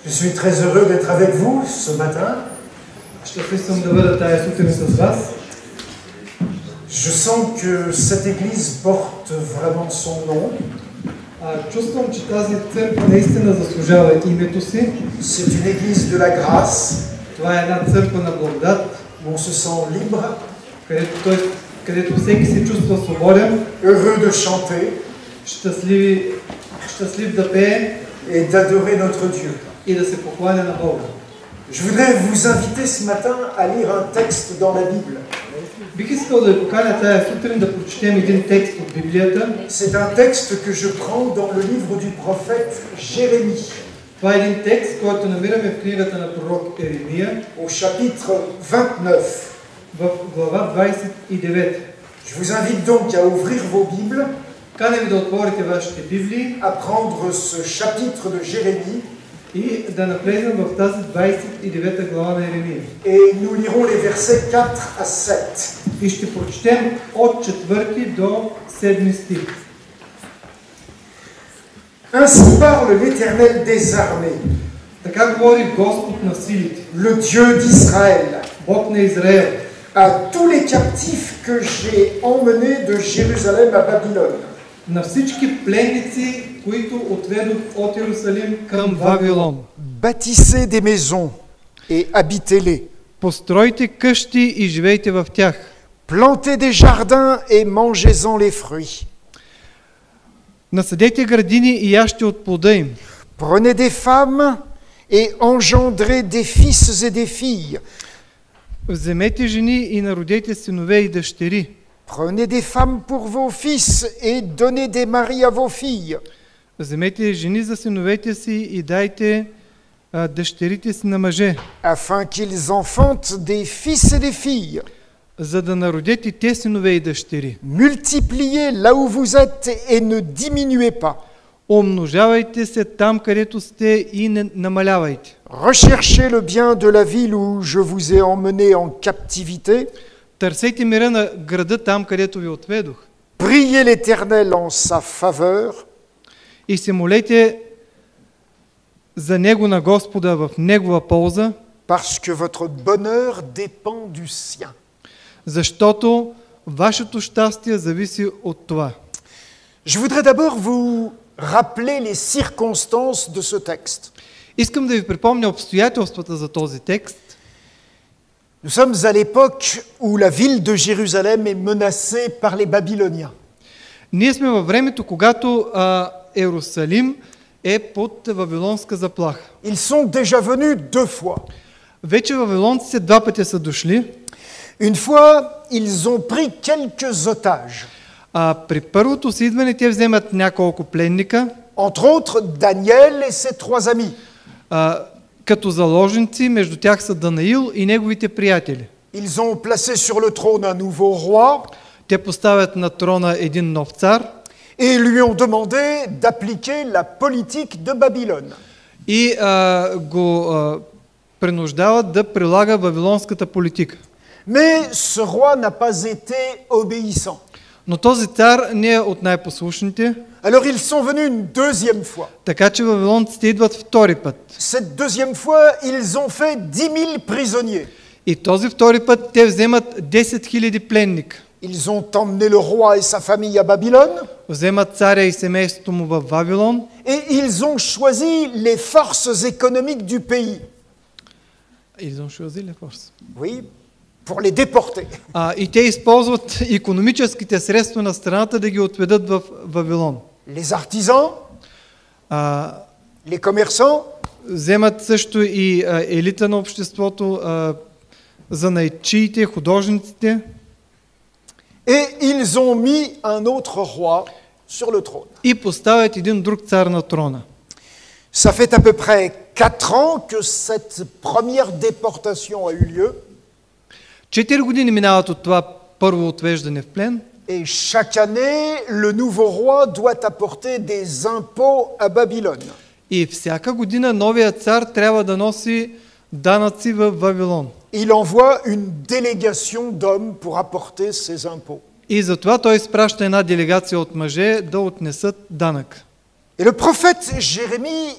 Je suis très heureux d'être avec vous ce matin. Je sens que cette église porte vraiment son nom. C'est une église de la grâce où on se sent libre, heureux de chanter et d'adorer notre Dieu. Je voudrais vous inviter ce matin à lire un texte dans la Bible. C'est un texte que je prends dans le livre du prophète Jérémie. Au chapitre 29. Je vous invite donc à ouvrir vos Bibles, à prendre ce chapitre de Jérémie. Et nous lirons les versets 4 à 7. Ainsi parle l'Éternel des armées, le Dieu d'Israël, à tous les captifs que j'ai emmenés de Jérusalem à Babylone. Bâtissez des maisons et habitez-les. Plantez des jardins et mangez-en les fruits. Prenez des femmes et engendrez des fils et des filles. Prenez des femmes pour vos fils et donnez des maris à vos filles. Afin qu'ils enfantent des fils et des filles. Multipliez là où vous êtes et ne diminuez pas. Recherchez le bien de la ville où je vous ai emmené en captivité. Priez l'Éternel en sa faveur. Parce que votre bonheur dépend du sien. Je voudrais d'abord vous rappeler les circonstances de ce texte. Nous sommes à l'époque où la ville de Jérusalem est menacée par les Babyloniens. Ils sont déjà venus 2 fois. Une fois, ils ont pris quelques otages. Entre autres, Daniel et ses 3 amis. Ils ont placé sur le trône un nouveau roi. Et lui ont demandé d'appliquer la politique de Babylone. Mais ce roi n'a pas été obéissant. Alors ils sont venus une 2e fois. Cette 2e fois, ils ont fait 10 000 prisonniers. Ils ont emmené le roi et sa famille à Babylone. Et ils ont choisi les forces économiques du pays. Ils ont choisi les forces. Oui, pour les déporter. Les artisans, les commerçants, вземат също и елита на обществото, занаятчиите, художниците. Et ils ont mis un autre roi sur le trône. И поставят един друг цар на трона. Ça fait à peu près 4 ans que cette première déportation a eu lieu. 4 години минават от това първо отвеждане в плен. Et chaque année, le nouveau roi doit apporter des impôts à Babylone. И всяка година новият цар трябва да носи данъци в Вавилон. Il envoie une délégation d'hommes pour apporter ces impôts. И затова той изпраща една делегация от мъже да отнесат данък. Et le prophète Jérémie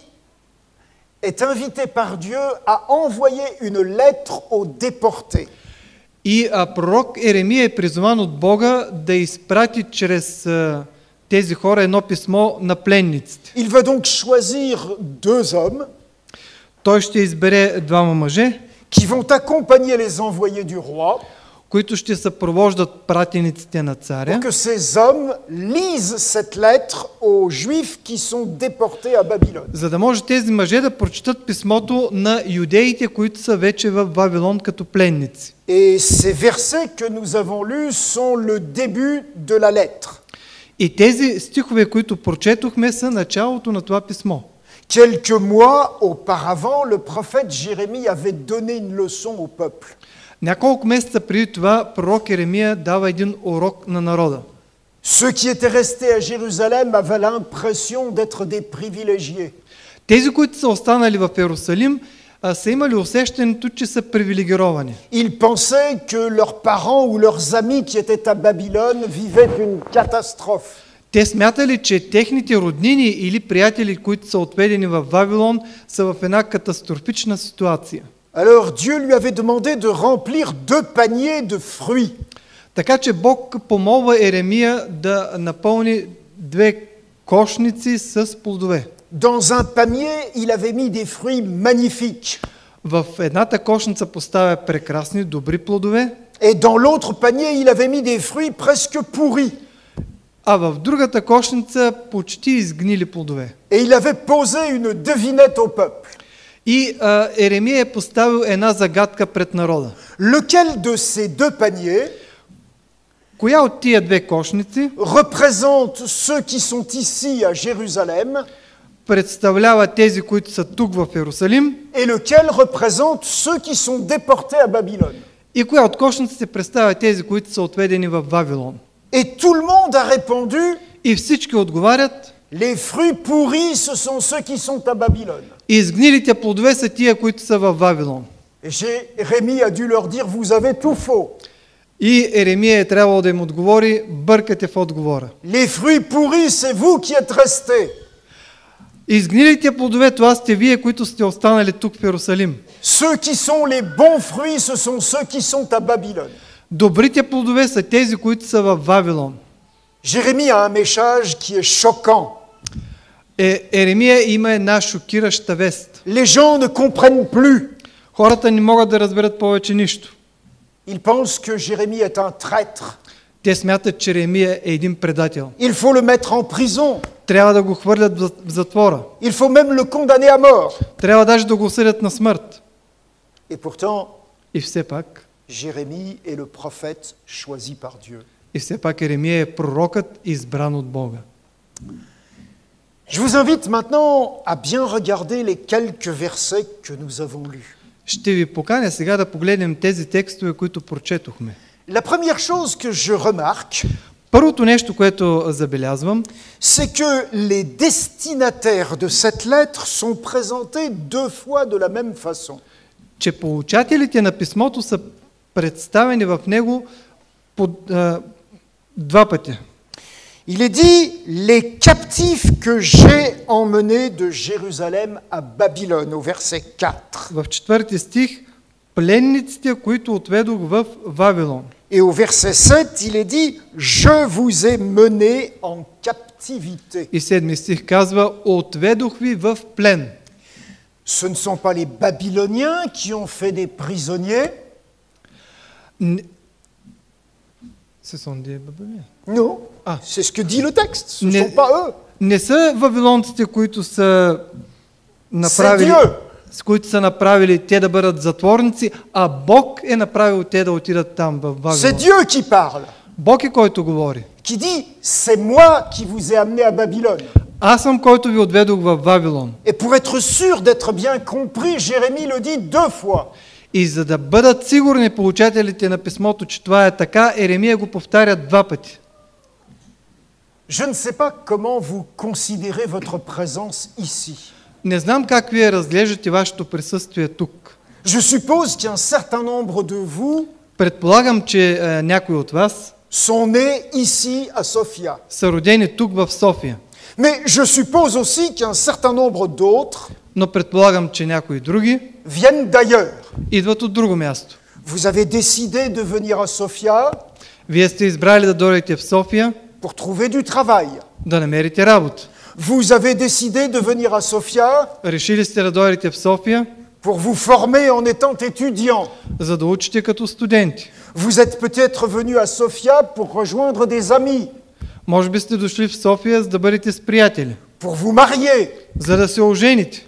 est invité par Dieu à envoyer une lettre aux déportés. И пророк Еремия е призван от Бога да изпрати чрез тези хора едно писмо на пленниците. Il va donc choisir 2 hommes Той ще избере двама мъже, qui vont accompagner les envoyés du roi които ще съпровождат пратениците на pour царя, que ces hommes lisent cette lettre aux Juifs qui sont déportés à Babylone. за да може тези мъже да прочитат писмото на юдеите, които са вече в Вавилон като пленници. Et ces versets que nous avons lus sont le début de la lettre. И тези стихове, които прочетохме, са началото на това писмо. Quelques mois auparavant, le prophète Jérémie avait donné une leçon au peuple. Няколко месеца преди това пророк Еремия дава един урок на народа. Ceux qui étaient restés à Jérusalem avaient l'impression d'être des privilégiés. Тези, които са останали в Иерусалим, са имали усещането, че са привилегировани. Ils pensaient que leurs parents ou leurs amis qui étaient à Babylone vivaient une catastrophe. Те смятали, че техните роднини или приятели, които са отведени в Вавилон, са в една катастрофична ситуация. Alors Dieu lui avait demandé de remplir 2 paniers de fruits. Така че Бог помолва Еремия да напълни 2 кошници с плодове. Dans un panier, il avait mis des fruits magnifiques. В едната кошница поставя прекрасни, добри плодове, Et dans l'autre panier, il avait mis des fruits presque pourris. а в другата кошница почти изгнили плодове. Et il avait posé une devinette au peuple. И Еремия е поставил една загадка пред народа. Lequel de ces 2 paniers Коя от тия 2 кошници représente ceux qui sont ici à Jérusalem представлява тези, които са тук в Иерусалим, et lequel représente ceux qui sont déportés à Babylone? и коя от кошниците представя тези, които са отведени в Вавилон? Et tout le monde a répondu, И всички отговарят, les fruits pourris, ce sont ceux qui sont à Babylone. изгнилите плодове са тия, които са в Вавилон. Et Jérémie a dû leur dire, vous avez tout faux. И Еремия е трябвало да им отговори, бъркате в отговора. Les fruits pourris, c'est vous qui êtes restés. Изгнилите плодове, това сте вие, които сте останали тук в Иерусалим. Ceux qui sont les bons fruits, ce sont ceux qui sont à Babylone. Добрите плодове са тези, които са в Вавилон. Jérémie a un message qui est choquant. Еремия има една шокираща вест. Les gens ne comprennent plus. Хората не могат да разберат повече нищо. Ils pensent que Jérémie est un traître. Те смятат, че Еремия е един предател. Il faut le mettre en prison. Трябва да го хвърлят в затвора. Il faut même le condamner à mort. Трябва даже да го осъдят на смърт. Et pourtant, И все пак, Jérémie est le prophète choisi par Dieu. Еремия е пророкът, избран от Бога. Je vous invite maintenant à bien regarder les quelques versets que nous avons lus. Ще ви поканя сега да погледнем тези текстове, които прочетохме. La première chose que je remarque, Първото нещо, което забелязвам, c'est que les destinataires de cette lettre sont présentés 2 fois de la même façon. че получателите на писмото са представени в него по 2 пъти. Il est dit les captifs que j'ai emmenés de Jérusalem à Babylone au verset 4. В 4 стих, пленниците, които отведох в Вавилон. Et au verset 7, il est dit je vous ai menés en captivité. И 7 стих казва, отведох ви в плен. Ce ne sont pas les Babyloniens qui ont fait des prisonniers. Ce sont des Babyloniens. Non, Ah. c'est ce que dit le texte, ce ne Ne- sont pas eux. Не са вавилонците, които са C'est направили, Dieu. с които са направили те да бъдат затворници, а Бог е направил те да отидат там в C'est Вавилон. Dieu qui parle, Бог е който говори. qui dit c'est moi qui vous ai amené à Babylone. Аз съм който ви отведох в Вавилон. Et pour être sûr d'être bien compris, Jérémie le dit 2 fois. И за да бъдат сигурни получателите на писмото, че това е така, Еремия го повтаря 2 пъти. Je ne sais pas comment vous considérez votre présence ici. Не знам как вие разглеждате вашето присъствие тук. Je suppose qu'un certain nombre de vous Предполагам, че някои от вас sont nés ici à Sofia. са родени тук в София. Mais je suppose aussi qu'un certain nombre d'autres но предполагам, че някои други viennent d'ailleurs. идват от друго място. Vous avez décidé de venir à Sofia Вие сте избрали да дойдете в София, pour trouver du travail. да намерите работа. Vous avez décidé de venir à Sofia Решили сте да дойдете в София, pour vous former en étant étudiant. за да учите като студенти. Vous êtes peut-être venu à Sofia pour rejoindre des amis, Може би сте дошли в София, за да бъдете с приятели, pour vous marier, за да се ожените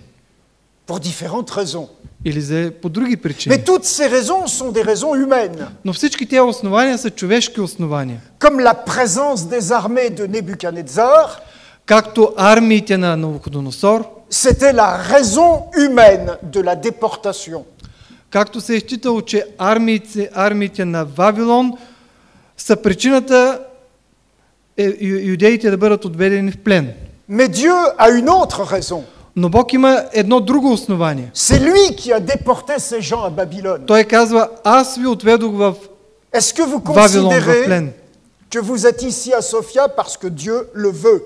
pour différentes raisons. или по други причини. Mais toutes ces raisons sont des raisons humaines, Но всички тези основания са човешки основания. comme la présence des armées de Nebuchadnezzar, Както армиите на Навуходоносор, c'était la raison humaine de la déportation. както се е считало, че армиите на Вавилон са причината юдеите да бъдат отведени в плен. Mais Dieu a une autre raison. Но Бог има едно друго основание. C'est lui qui a déporté ces gens à Babylone. Той казва, аз ви отведох в Est-ce que vous Вавилон в considérez плен. que vous êtes ici à Sofia parce que Dieu le veut?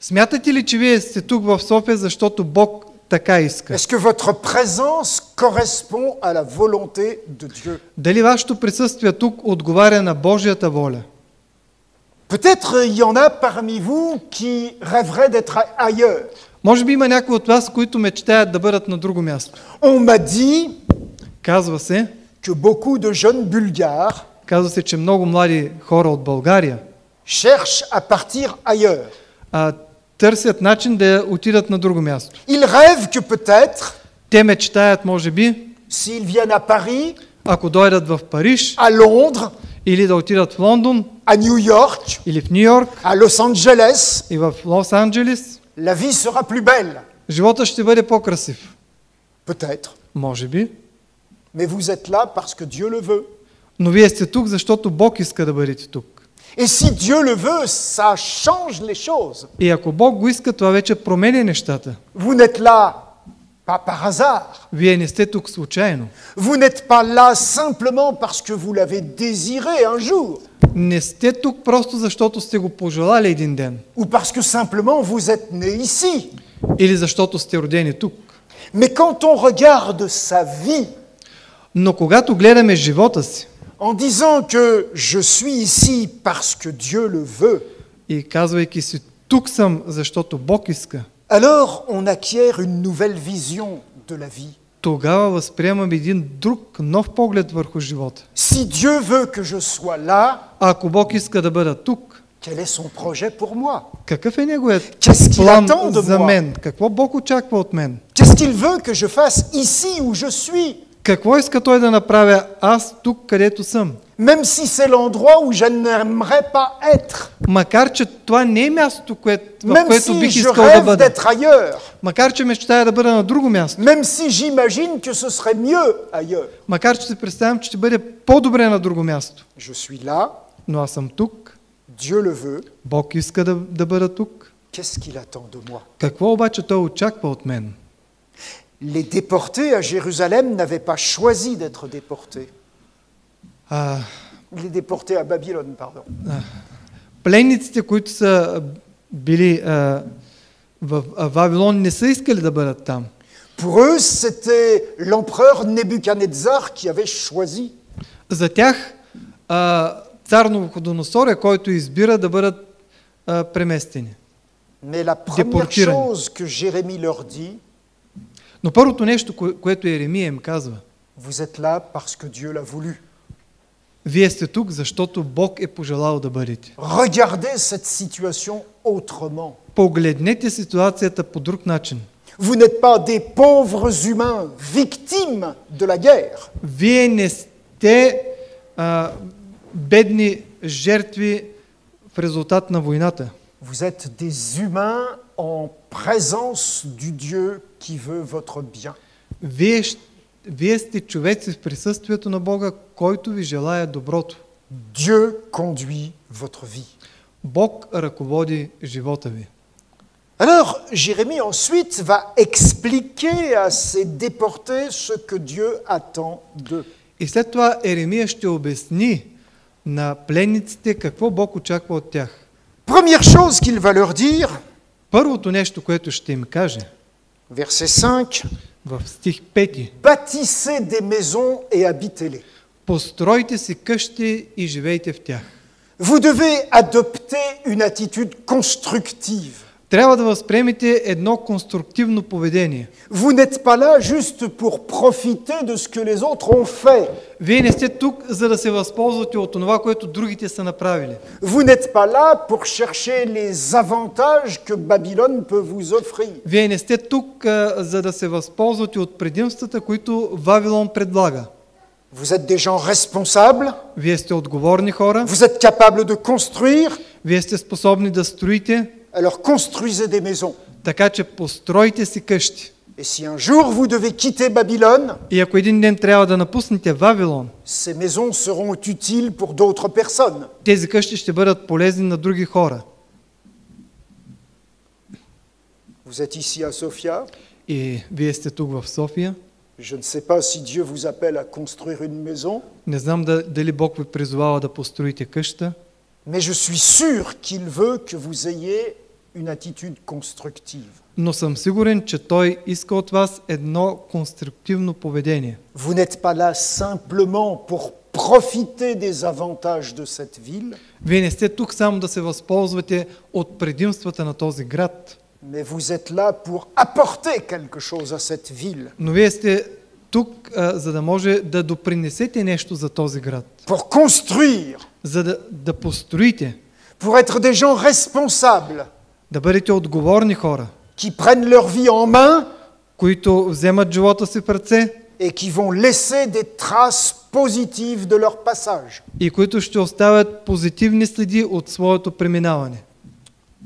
Смятате ли, че вие сте тук в София, защото Бог така иска? Est-ce que votre présence correspond à la volonté de Dieu? Дали вашето присъствие тук отговаря на Божията воля? Peut-être il y en a parmi vous qui rêveraient d'être ailleurs. Може би има някои от вас, които мечтаят да бъдат на друго място. On m'a dit Казва се, que beaucoup de jeunes Bulgares че много млади хора от България cherchent à partir ailleurs. Търсят начин да отидат на друго място. Ils rêvent que peut-être, Те мечтаят, може би, s'ils viennent à Paris, ако дойдат в Париж, à Londres, или да отидат в Лондон, à New York, или в Ню Йорк, à Los Angeles, и в Лос-Анджелес, la vie sera plus belle. живота ще бъде по-красив. Peut-être. Може би. Mais vous êtes là parce que Dieu le veut. Но вие сте тук, защото Бог иска да бъдете тук. Et si Dieu le veut, ça change les choses. И ако Бог го иска, това вече променя нещата. Vous n'êtes là pas par hasard. Вие не сте тук случайно. Vous n'êtes pas là simplement parce que vous l'avez désiré un jour. Не сте тук просто защото сте го пожелали един ден. Ou parce que simplement vous êtes né ici. Или защото сте родени тук. Mais quand on regarde sa vie, Но когато гледаме живота си en disant que je suis ici parce que Dieu le veut, и казвайки си тук съм, защото Бог иска, alors on acquiert une nouvelle vision de la vie. тогава възприемам един друг, нов поглед върху живота. Si Dieu veut que je sois là, Ако Бог иска да бъда тук, quel est son projet pour moi? какъв е неговият Qu'est-ce qu'il план attend de за moi? мен? Какво Бог очаква от мен? Qu'est-ce qu'il veut que je fasse ici où je suis? Какво иска Той да направя аз тук, където съм? Même si c'est l'endroit où je n'aimerais pas être. Макар че това не е мястото, в Même което si бих je искал да rêve бъда. d'être ailleurs. Макар че мечтая да бъда на друго място. Même si j'imagine que ce serait mieux ailleurs. Макар че се представям, че ще бъде по-добре на друго място. Je suis là, Но аз съм тук. Dieu le veut. Бог иска да бъда тук. Qu'est-ce qu'il attend de moi? Какво обаче Той очаква от мен? Les déportés à Jérusalem n'avaient pas choisi d'être déportés. Les déportés à Babylone, pardon. Пленниците, които са били в Вавилон, не са искали да бъдат там. Pour eux, c'était l'empereur Nebuchadnezzar qui avait choisi. За тях цар Навуходоносор е, който избира да бъдат преместени. Mais la première chose que Jérémie leur dit, но първото нещо, което Еремия им казва, vous êtes là parce que Dieu l'a voulu. Вие сте тук, защото Бог е пожелал да бъдете. Regardez cette situation autrement. Погледнете ситуацията по друг начин. Vous n'êtes pas des pauvres humains victimes de la guerre. Вие не сте бедни жертви в резултат на войната. Vous êtes des humains en présence du Dieu qui veut votre bien. Вие сте човеци в присъствието на Бога, който ви желая доброто. Dieu conduit votre vie. Бог ръководи живота ви. Alors, Jérémie ensuite va expliquer à ces déportés ce que Dieu attend d'eux. И след това Еремия ще обясни на пленниците какво Бог очаква от тях. Première chose qu'il va leur dire, първото нещо, което ще им каже, Verset 5. В стих 5. Bâtissez des maisons et habitez-les. Постройте си къщи и живейте в тях. Vous devez adopter une attitude constructive. Трябва да възприемете едно конструктивно поведение. Vous n'êtes pas là juste pour profiter de ce que les autres ont fait. Вие не сте тук, за да се възползвате от това, което другите са направили. Vous n'êtes pas là pour chercher les avantages que Babylone peut vous offrir. Вие не сте тук, за да се възползвате от предимствата, които Вавилон предлага. Vous êtes des gens responsables. Вие сте отговорни хора. Vous êtes capables de construire. Вие сте способни да строите. Alors construisez des maisons. Така че постройте си къщи. Et si un jour vous devez quitter Babylone, И ако един ден трябва да напуснете Вавилон, ces maisons seront utiles pour d'autres personnes. тези къщи ще бъдат полезни на други хора. Vous êtes ici à Sofia. И вие сте тук в София. Je ne sais pas si Dieu vous appelle à construire une maison, Не знам дали Бог ви призовава да построите къща, mais je suis sûr qu'il veut que vous ayez une attitude constructive. но съм сигурен, че Той иска от вас едно конструктивно поведение. Vous n'êtes pas là simplement pour profiter des avantages de cette ville, Вие не сте тук само да се възползвате от предимствата на този град, mais vous êtes là pour apporter quelque chose à cette ville, но вие сте тук, за да може да допринесете нещо за този град, pour construire, за да построите, pour être des gens responsables, да бъдете отговорни хора, qui prennent leur vie en main които вземат живота си в ръце et qui vont laisser des traces positives de leur passage. и които ще оставят позитивни следи от своето преминаване.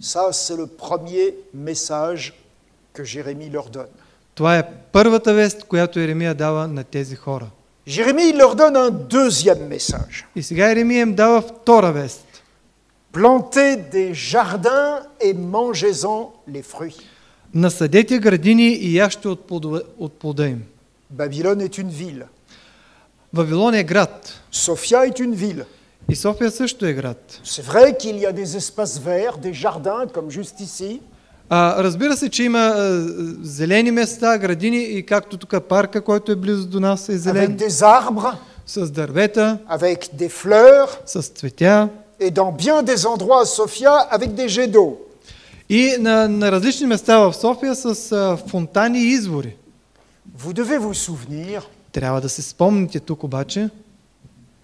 Ça, c'est le premier message que Jérémie leur donne. Това е първата вест, която Еремия дава на тези хора. Jérémie leur donne un deuxième message. И сега Еремия им дава втора вест. Plantez des jardins et mangez-en les fruits. Насадете градини и яжте от плода им. Babylone est une ville. Вавилон е град. Sofia est une ville. И София също е град. C'est vrai qu'il y a des espaces verts, des jardins comme juste ici, Разбира се, че има зелени места, градини и както тук парка, който е близо до нас, е avec зелен, des arbres, с дървета, avec des fleurs, с цветя et dans bien des endroits à Sofia avec des jets d'eau. и на различни места в София с фонтани и извори. Vous devez vous souvenir Трябва да се спомните тук обаче,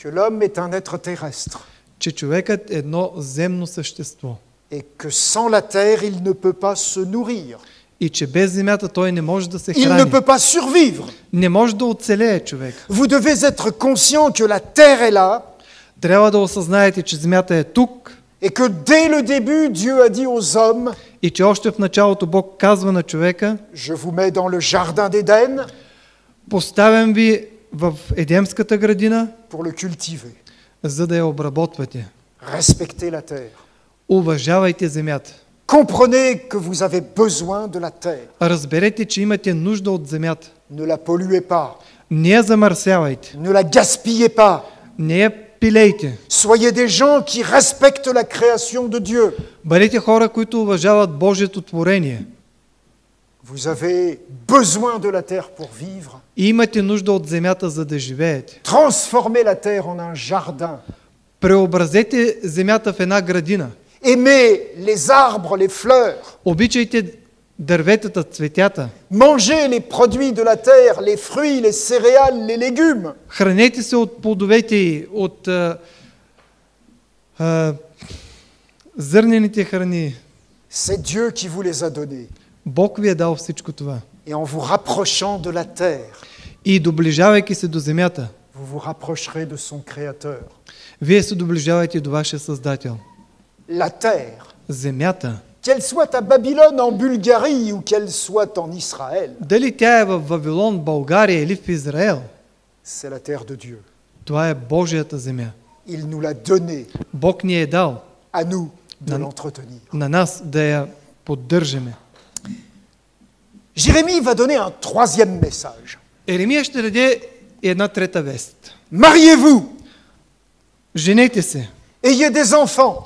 que l'homme est un être terrestre че човекът е едно земно същество et que sans la terre, il ne peut pas se nourrir. и че без земята той не може да се Il ne храни. peut pas survivre. Не може да оцелее човек. Vous devez être conscient que la terre est là Трябва да осъзнаете, че земята е тук et que dès le début, Dieu a dit aux hommes, и че още в началото Бог казва на човека: je vous mets dans le jardin d'Éden поставям ви в Едемската градина, pour le cultiver. за да я обработвате. Respectez la terre. Уважавайте земята. Comprenez que vous avez besoin de la terre. Разберете, че имате нужда от земята. Ne la polluez pas. Не я замърсявайте. Ne la gaspillez pas. Не я пилейте. Soyez des gens qui respectent la création de Dieu. Бъдете хора, които уважават Божието творение. Vous avez besoin de la terre pour vivre. И имате нужда от земята, за да живеете. Transformez la terre en un jardin. Преобразете земята в една градина. Aimez les arbres, les fleurs. Обичайте дърветата, цветята. Mangez les produits de la terre, les fruits, les céréales, les légumes. Хранете се от плодовете и от зърнените храни. C'est Dieu qui vous les a donnés. Бог ви е дал всичко това. Et en vous rapprochant de la terre, И доближавайки се до земята, vous vous rapprocherez de son Créateur. вие се доближавайте до вашия Създател. La terre, Земята, qu'elle soit à Babylone, en Bulgarie ou qu'elle soit en Israël, дали тя е в Вавилон, България или в Израел, c'est la terre de Dieu. това е Божията земя. Il nous l'a donnée, Бог ни е дал à nous de Nan- l'entretenir. на нас да я поддържаме. Jérémie va donner un troisième message. Еремия ще даде една трета вест. Mariez-vous, Женете се ayez des enfants,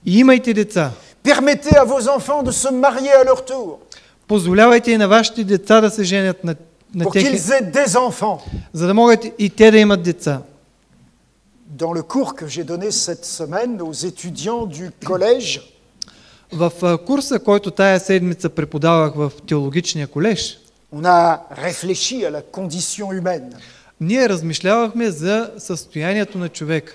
и имайте деца. permettez à vos enfants de se marier à leur tour. Позволявайте и на вашите деца да се женят на pour техни, qu'ils aient des enfants. за да могат и те да имат деца. Dans le cours que j'ai donné cette semaine aux étudiants du collège, В курса, който тая седмица преподавах в теологичния колеж, on a réfléchi à la condition humaine. ние размишлявахме за състоянието на човека.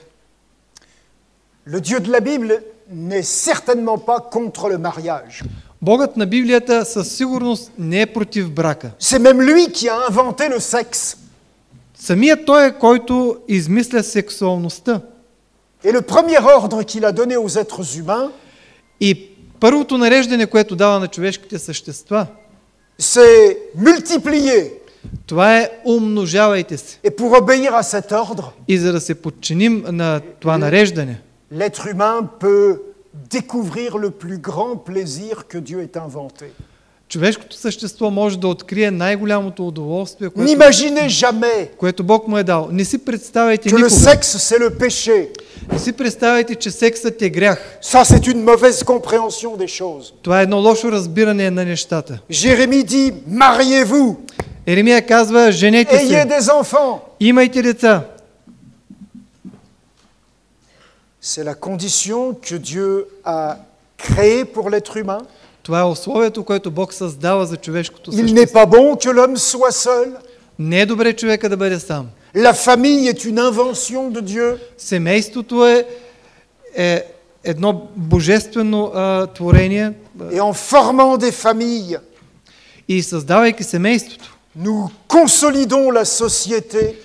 Le Dieu de la Bible n'est certainement pas contre le mariage. Богът на Библията със сигурност не е против брака. C'est même lui qui a inventé le sexe. Самият той е, който измисля сексуалността. Et le premier ordre qu'il a donné aux êtres humains, И първото нареждане, което дава на човешките същества, c'est multiplier. това е умножавайте се. Et pour obéir à cet ordre, И за да се подчиним на това нареждане, l'être humain peut découvrir le plus grand plaisir que Dieu ait inventé. човешкото същество може да открие най-голямото удоволствие, N'imaginez jamais което Бог му е дал. Не си представяйте que le никога. sexe, c'est le péché. Не си представяйте, че сексът е грях. Ça, c'est une mauvaise compréhension des choses. Това е едно лошо разбиране на нещата. Jérémie dit, mariez-vous, Еремия казва, женете ayez се, des enfants. имайте деца. C'est la condition que Dieu a créée pour l'être humain. Това е условието, което Бог създава за човешкото Il същество. n'est pas bon que l'homme soit seul. Не е добре човека да бъде сам. La famille est une invention de Dieu. Семейството е едно божествено творение Et en formant des familles, и създавайки семейството, nous consolidons la société.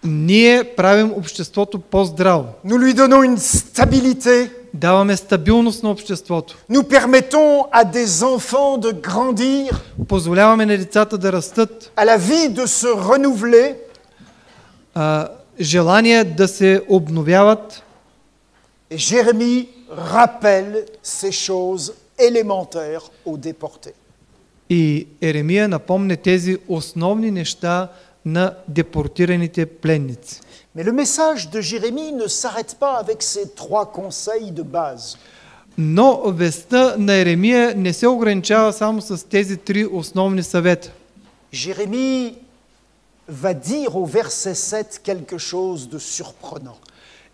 ние правим обществото по-здраво. Nous lui donnons une stabilité. Даваме стабилност на обществото. Nous permettons à des enfants de grandir, Позволяваме на децата да растат, à la vie de se renouveler. желание да се обновяват. Et Jérémie rappelle ces choses élémentaires aux déportés. И Еремия напомня тези основни неща на депортираните пленници. Mais le message de Jérémie ne s'arrête pas avec ces trois conseils de base. Но вестта на Еремия не се ограничава само с тези три основни съвета. Jérémie va dire au verset 7 quelque chose de surprenant.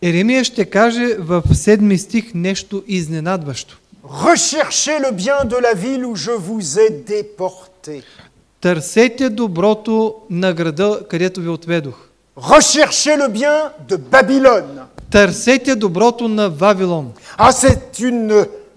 Еремия ще каже в 7 стих нещо изненадващо. Recherchez le bien de la ville où je vous ai déporté. Търсете доброто на града, където ви отведох. Recherchez le bien de Babylone. Търсете доброто на Вавилон. Ah, c'est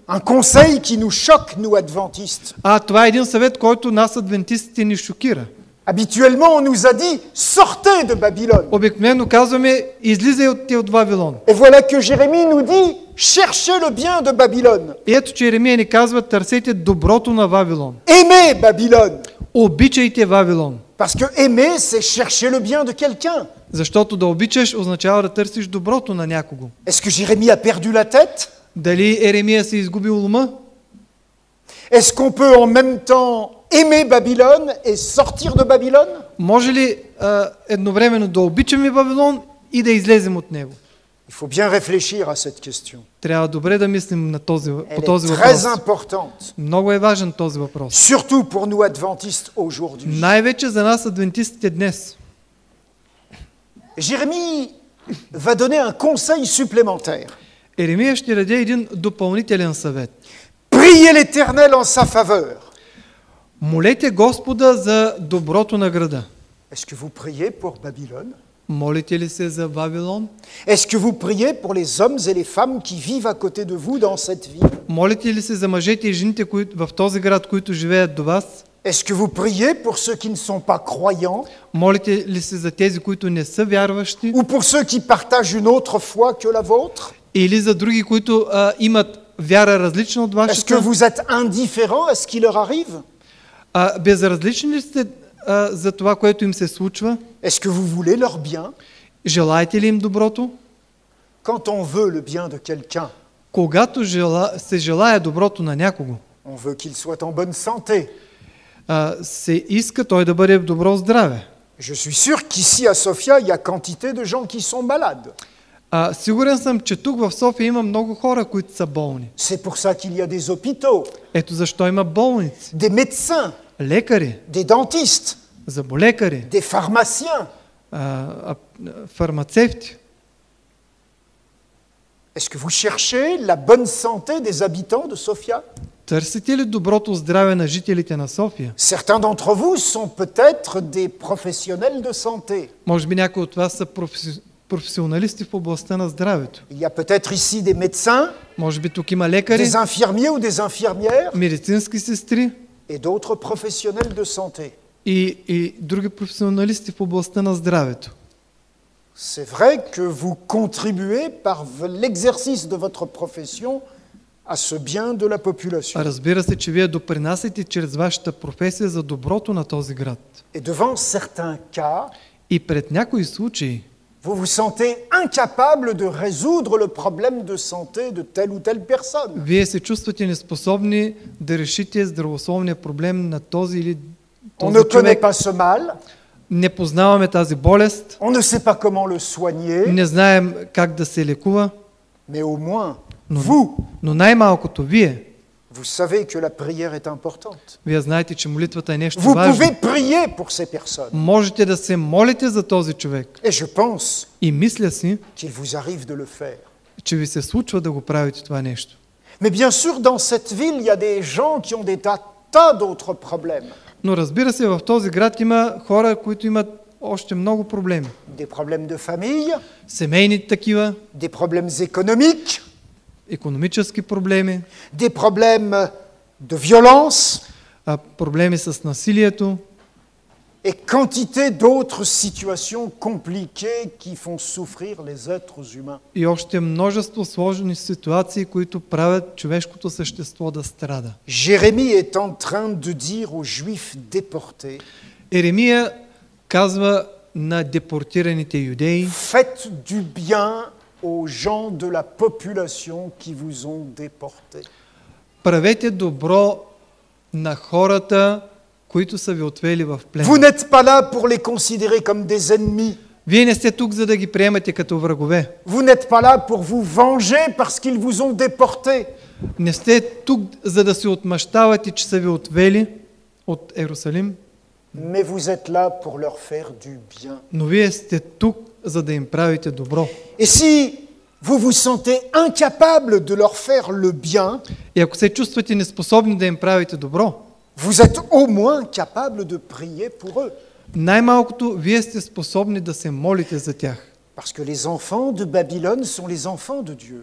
un conseil qui nous choque, nous adventistes. Това е един съвет, който нас адвентистите ни шокира. Habituellement, on nous a dit, sortez de Babylone. Обикновено казваме, излизайте от Вавилон. Et voilà que Jérémie nous dit, cherchez le bien de Babylone. И ето, че Еремия ни казва, търсете доброто на Вавилон. Aimez Babylone. Обичайте Вавилон. Parce que aimer, c'est chercher le bien de quelqu'un. Защото да обичаш означава да търсиш доброто на някого. Est-ce que Jérémie a perdu la tête? Дали Еремия се изгубил ума? Est-ce qu'on peut en même temps aimer Babylone et sortir de Babylone? Може ли едновременно да обичаме Вавилон и да излезем от него? Il faut bien réfléchir à cette question. Трябва добре да мислим по Elle този est très въпрос. importante, Много е важен този въпрос. surtout pour nous adventistes aujourd'hui. Най-вече за нас адвентистите днес. Jérémie va donner un conseil supplémentaire. Еремия ще даде един допълнителен съвет. Priez l'Éternel en sa faveur. Молете Господа за доброто на града. Est-ce que vous priez pour Babylone? Молите ли се за Вавилон? Est-ce que vous priez pour les hommes et les femmes qui vivent à côté de vous dans cette ville? Молите ли се за мъжете и жените в този град, които живеят до вас? Est-ce que vous priez pour ceux qui ne sont pas croyants Молите ли се за тези, които не са вярващи? ou pour ceux qui partagent une autre foi que la vôtre? Или за други, които имат вяра различна от Est-ce que вашата? vous êtes indifférent à ce qui leur arrive? Безразлични ли сте за това, което им се случва? Est-ce que vous voulez leur bien? Желаете ли им доброто? Quand on veut le bien de quelqu'un, Когато се желая доброто на някого, on veut qu'il soit en bonne santé. се иска той да бъде в добро здраве. Je suis sûr qu'ici à Sofia, il y a quantité de gens qui sont malades. Сигурен съм, че тук в София има много хора, които са болни. C'est pour ça qu'il y a des hôpitaux, Ето защо има болници, des médecins, лекари, des dentistes, заболекари, des pharmaciens. фармацевти. Est-ce que vous cherchez la bonne santé des habitants de Sofia? Търсите ли доброто здраве на жителите на София? Certains d'entre vous sont peut-être des professionnels de santé. Може би някои от вас са професионалисти в областта на здравето. Il y a peut-être ici des médecins, Може би тук има лекари, des infirmiers ou des infirmières медицински сестри et d'autres professionnels de santé. и други професионалисти в областта на здравето. C'est vrai que vous contribuez par l'exercice de votre profession à ce bien de la population. Разбира се, че вие допринасяте чрез вашата професия за доброто на този град. Et devant certains cas, И пред някои случаи vous vous sentez incapable de résoudre le problème de santé de telle ou telle personne. вие се чувствате неспособни да решите здравословния проблем на този или On този ne connaît човек. pas ce mal, Не познаваме тази болест, on ne sait pas comment le soigner, не знаем как да се лекува, mais au moins, Но- vous, но най-малкото вие vous savez que la prière est importante. Вие знаете, че молитвата е нещо Vous важно. pouvez prier pour ces personnes. Можете да се молите за този човек. Et je pense И мисля си, qu'il vous arrive de le faire. че ви се случва да го правите това нещо. Mais bien sûr, dans cette ville, il y a des gens qui ont des tas d'autres problèmes. Но разбира се, в този град има хора, които имат още много проблеми. Des problèmes de famille, Семейни такива, des problèmes économiques, икономически проблеми, des problèmes de violence проблеми с насилието et quantité d'autres situations compliquées qui font souffrir les êtres humains. и още множество сложни ситуации, които правят човешкото същество да страда. Jérémie est en train de dire aux Juifs déportés, Еремия казва на депортираните юдеи: faites du bien aux gens de la population qui vous ont déportés. правете добро на хората, които са ви отвели в плен. Vous n'êtes pas là pour les considérer comme des ennemis. Вие не сте тук, за да ги приемате като врагове. Vous n'êtes pas là pour vous venger parce qu'ils vous ont déportés. Не сте тук, за да се отмъщавате, че са ви отвели от Ерусалим, Mais vous êtes là pour leur faire du bien. но вие сте тук, за да им правите добро. Et si vous vous sentez incapable de leur faire le bien, И ако се чувствате неспособни да им правите добро, vous êtes au moins capable de prier pour eux. най-малкото вие сте способни да се молите за тях. Parce que les enfants de Babylone sont les enfants de Dieu.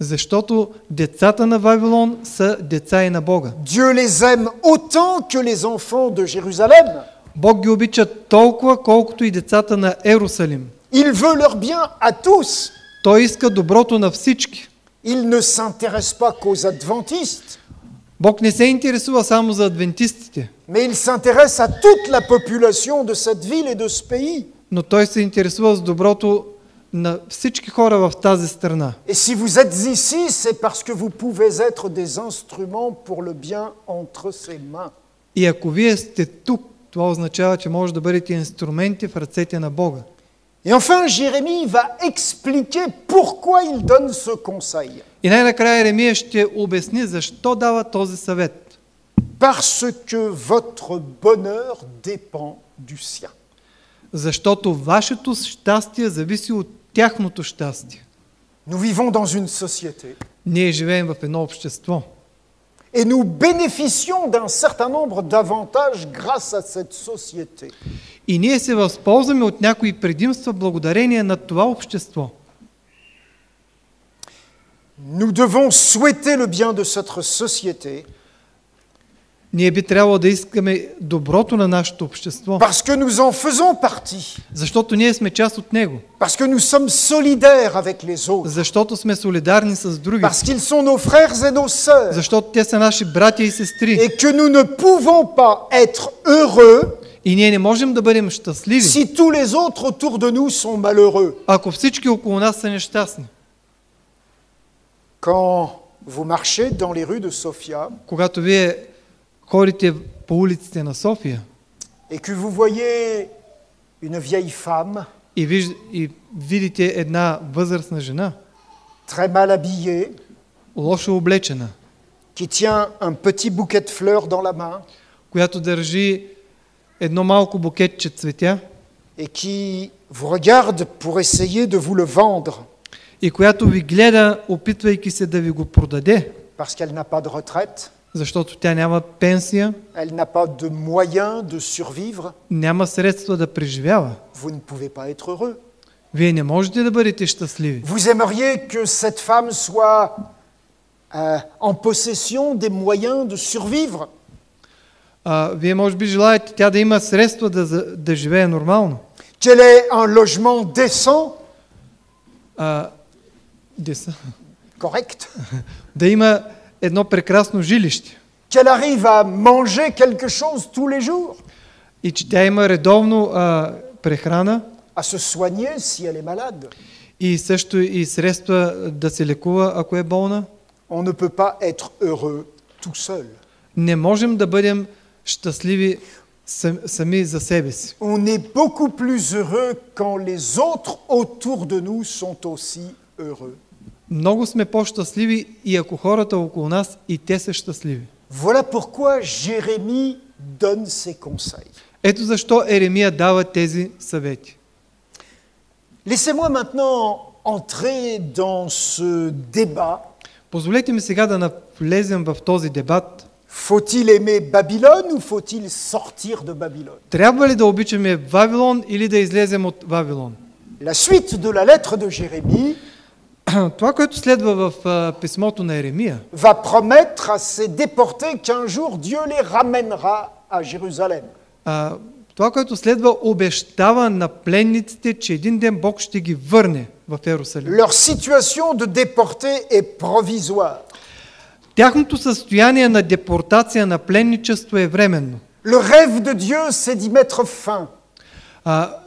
Защото децата на Вавилон са деца и на Бога. Dieu les aime autant que les enfants de Jérusalem. Бог ги обича толкова, колкото и децата на Ерусалим. Il veut leur bien à tous. Той иска доброто на всички. Il ne s'intéresse pas qu'aux adventistes, Бог не се интересува само за адвентистите, mais il s'intéresse à toute la population de cette ville et de ce pays. но Той се интересува с доброто на всички хора в тази страна. Et si vous êtes ici, c'est parce que vous pouvez être des instruments pour le bien entre ses mains. И ако вие сте тук, това означава, че може да бъдете инструменти в ръцете на Бога. Et enfin, Jérémie va expliquer pourquoi il donne ce conseil. И най-накрая Еремия ще обясни защо дава този съвет. Parce que votre bonheur dépend du sien. Защото вашето щастие зависи от тяхното щастие. Nous vivons dans une société Ние живеем в едно общество et nous bénéficions d'un certain nombre d'avantages grâce à cette société. и ние се възползваме от някои предимства благодарение на това общество. Nous devons souhaiter le bien de cette société Ние би трябвало да искаме доброто на нашето общество, parce que nous en faisons partie, защото ние сме част от него, parce que nous sommes solidaires avec les autres, защото сме солидарни с другите, parce qu'ils sont nos frères et nos sœurs, защото те са наши братя и сестри. et que nous ne pouvons pas être heureux И ние не можем да бъдем щастливи, si tous les autres autour de nous sont malheureux. ако всички около нас са нещастни. Quand vous marchez dans les rues de Sofia Когато вие ходите по улиците на София et que vous voyez une vieille femme и видите една възрастна жена, très mal habillée, лошо облечена, qui tient un petit bouquet de fleurs dans la main която държи едно малко букетче цветя et qui vous regarde pour essayer de vous le vendre и която ви гледа, опитвайки се да ви го продаде, parce qu'elle n'a pas de retraite, защото тя няма пенсия, elle n'a pas de moyens de survivre, няма средства да преживява. vous ne pouvez pas être heureux. Вие не можете да бъдете щастливи. Vous aimeriez que cette femme soit en possession des moyens de survivre. Вие може би желаете тя да има средства да живее нормално. Qu'elle ait un logement décent, correct, Да има едно прекрасно жилище. qu'elle arrive à manger quelque chose tous les jours, И че тя има редовно прехрана à se soigner si elle est malade. и също и средства да се лекува, ако е болна. On ne peut pas être heureux tout seul. Не можем да бъдем щастливи сами за себе си. On est beaucoup plus heureux quand les autres autour de nous sont aussi heureux. Много сме по-щастливи и ако хората около нас и те са щастливи. Voilà pourquoi Jérémie donne ses conseils. Ето защо Еремия дава тези съвети. Laissez-moi maintenant entrer dans ce débat. Позволете ми сега да навлезем в този дебат. Faut-il aimer Babylone ou faut-il sortir de Babylone? Трябва ли да обичаме Вавилон или да излезем от Вавилон? La suite de la lettre de Jérémie Това, което следва в писмото на Еремия, va promettre à ces déportés qu'un jour Dieu les ramènera à Jérusalem. това, което следва, обещава на пленниците, че един ден Бог ще ги върне в Иерусалим. Leur situation de déportés est provisoire. Тяхното състояние на депортация, на пленничество е временно. Le rêve de Dieu, c'est d'y mettre fin.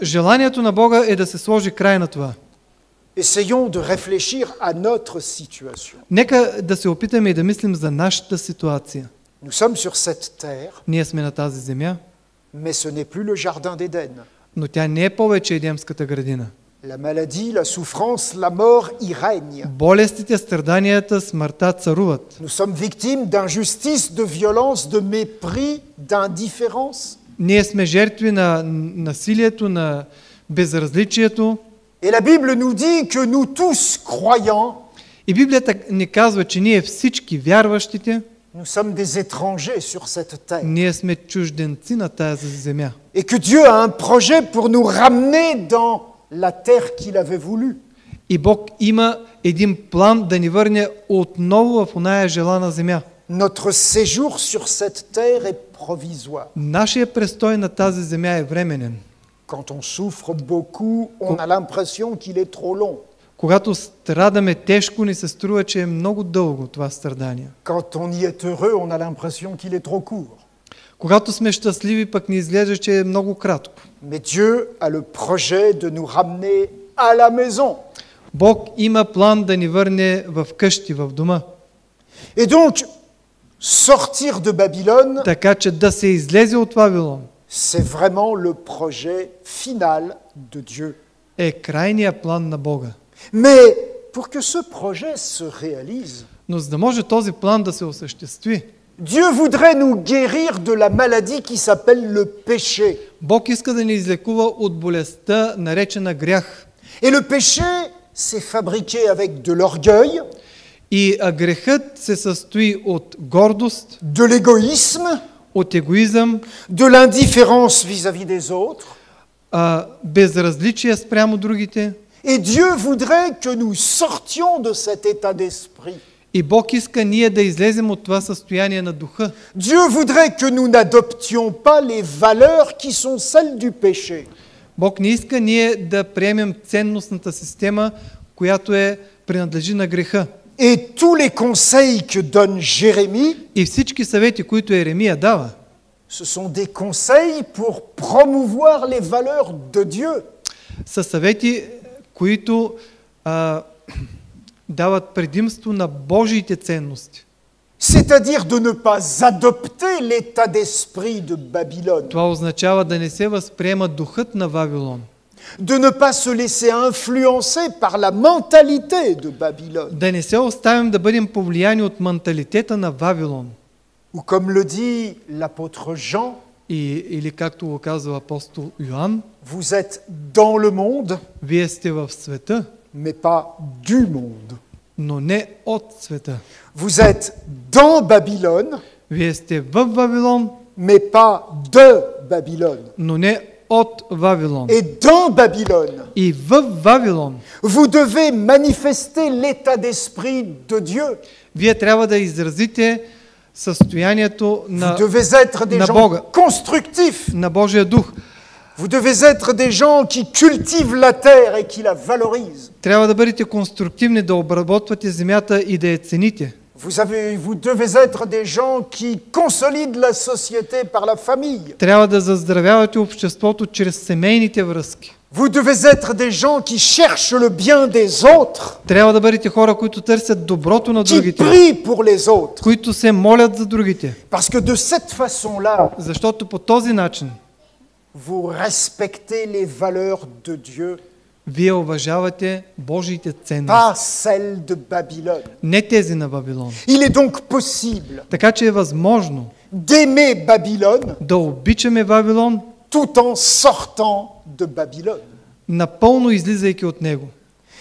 Желанието на Бога е да се сложи край на това. Essayons de réfléchir à notre situation. Нека да се опитаме и да мислим за нашата ситуация. Nous sommes sur cette terre, Ние сме на тази земя, mais ce n'est plus le jardin d'Éden. но тя не е повече Едемската градина. La maladie, la souffrance, la mort y règnent. Болестите, страданията, смъртта царуват. Nous sommes victimes d'injustice, de violence, de mépris, d'indifférence. Ние сме жертви на насилието, на безразличието. Et la Bible nous dit que nous tous croyants, И Библията ни казва, че ние всички вярващите, nous sommes des étrangers sur cette terre. ние сме чужденци на тази земя. Et que Dieu a un projet pour nous ramener dans la terre qu'il avait voulu. И Бог има един план да ни върне отново в оная желана земя. Notre séjour sur cette terre est provisoire. Нашия престой на тази земя е временен. Quand on souffre beaucoup, on a l'impression qu'il est trop long. Когато страдаме тежко, ни се струва, че е много дълго това страдание. Quand on y est heureux, on a l'impression qu'il est trop court. Когато сме щастливи, пък ни изглежда, че е много кратко. Mais Dieu a le projet de nous ramener à la maison. Бог има план да ни върне в къщи, в дома. Et donc, sortir de Babylone, Така че да се излезе от Вавилон c'est vraiment le projet final de Dieu. е крайният план на Бога. Mais pour que ce projet se réalise, Но за да може този план да се осъществи, Dieu voudrait nous guérir de la maladie qui s'appelle le péché. Бог иска да ни излекува от болестта, наречена грях. Et le péché, c'est fabriqué avec de l'orgueil, И грехът се състои от гордост, de l'égoïsme, от егоизъм, de l'indifférence vis-à-vis des autres. безразличие спрямо другите. Et Dieu voudrait que nous sortions de cet état d'esprit. И Бог иска ние да излезем от това състояние на духа. Dieu voudrait que nous n'adoptions pas les valeurs qui sont celles du péché. Бог не иска ние да приемем ценностната система, която принадлежи на греха. Et tous les conseils que donne Jérémie, И всички съвети, които Еремия дава, ce sont des conseils pour promouvoir les valeurs de Dieu. са съвети, които дават предимство на Божиите ценности. C'est-à-dire de ne pas adopter l'état d'esprit de Babylone. Това означава да не се възприема духът на Вавилон. de ne pas se laisser influencer par la mentalité de Babylone. Да не се оставим да бъдем повлияни от менталитета на Вавилон. Ou comme le dit l'apôtre Jean, Или както го казва апостол Йоан, vous êtes dans le monde, вие сте в света, mais pas du monde. но не от света. Vous êtes dans Babylone, Вие сте в Вавилон, mais pas de Babylone. но не от Вавилон. Et dans Babylone, И в Вавилон vous devez manifester l'état d'esprit de Dieu. вие трябва да изразите състоянието Vous на devez être des на gens Бога. constructifs. на Божия дух. Vous devez être des gens qui cultivent la terre et qui la valorisent. Трябва да бъдете конструктивни, да обработвате земята и да я цените. Vous devez être des gens qui consolident la société par la famille. Трябва да заздравявате обществото чрез семейните връзки. Vous devez être des gens qui cherchent le bien des autres, Трябва да бъдете хора, които търсят доброто на qui другите, prient pour les autres. които се молят за другите. Parce que de cette façon-là, Защото по този начин vous respectez les valeurs de Dieu, вие уважавате Божиите ценности, pas celles de Babylone. не тези на Вавилон. Il est donc possible Така че е възможно d'aimer Babylone да обичаме Вавилон, tout en sortant de Babylone. напълно излизайки от него.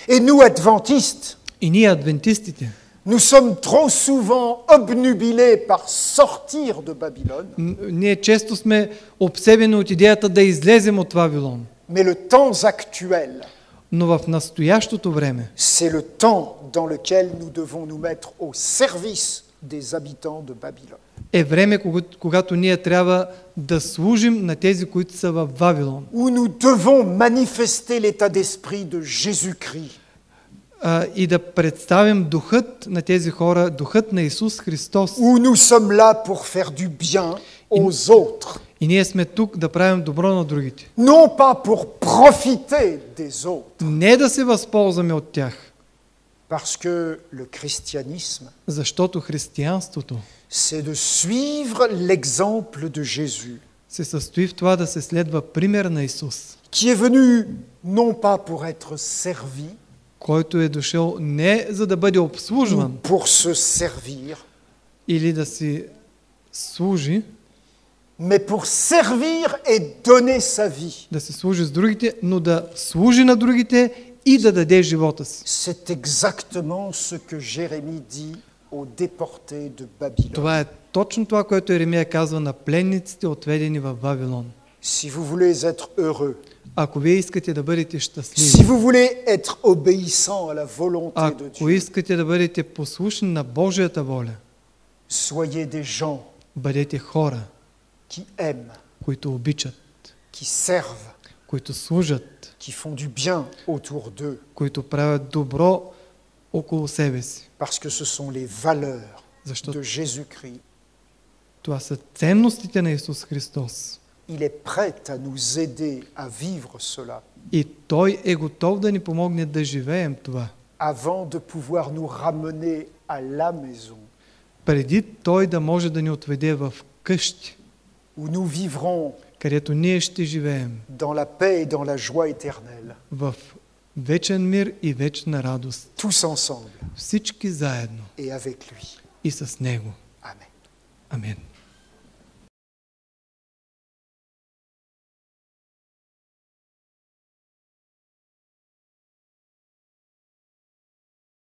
Et nous, adventistes, И ние, адвентистите, nous sommes trop souvent obnubilés par sortir de Babylone, ние често сме обсебени от идеята да излезем от Вавилон. mais le temps actuel, Но в настоящото време c'est le temps dans lequel nous devons nous mettre au service des habitants de Babylone. е време, когато ние трябва да служим на тези, които са в Вавилон. Où nous devons manifester l'état d'esprit de Jésus-Christ. И да представим духът на тези хора, духът на Исус Христос. Où nous sommes là pour faire du bien aux autres. И ние сме тук да правим добро на другите. Non pas pour profiter des autres. Не да се възползваме от тях. Parce que le christianisme, Защото християнството c'est de suivre l'exemple de Jésus, се състои в това да се следва пример на Исус, qui est venu non pas pour être servi, който е дошъл не за да бъде ou обслужван pour se servir, или да си служи, mais pour servir et donner sa vie. да се служи с другите, но да служи на другите и да даде живота си. C'est exactement ce que Jérémie dit aux déportés de Babylone. Това е точно това, което Еремия казва на пленниците, отведени в Вавилон. Si vous voulez être heureux, Ако вие искате да бъдете si щастливи, vous voulez être obéissant à la volonté de ако Dieu, искате да бъдете послушни на Божията воля, soyez des gens бъдете хора, qui aiment, които обичат, qui servent, които служат, qui font du bien autour d'eux, които правят добро около себе си. parce que ce sont les valeurs Защото de Jésus-Christ. това са ценностите на Исус Христос. Il est prêt à nous aider à vivre cela И Той е готов да ни помогне да живеем това. avant de pouvoir nous ramener à la maison Преди Той да може да ни отведе в къщи, où nous vivrons където ние ще живеем dans la paix et dans la joie éternelle, в вечен мир и вечна радост. tous ensemble Всички заедно et avec lui. и с Него. Amen. Амин.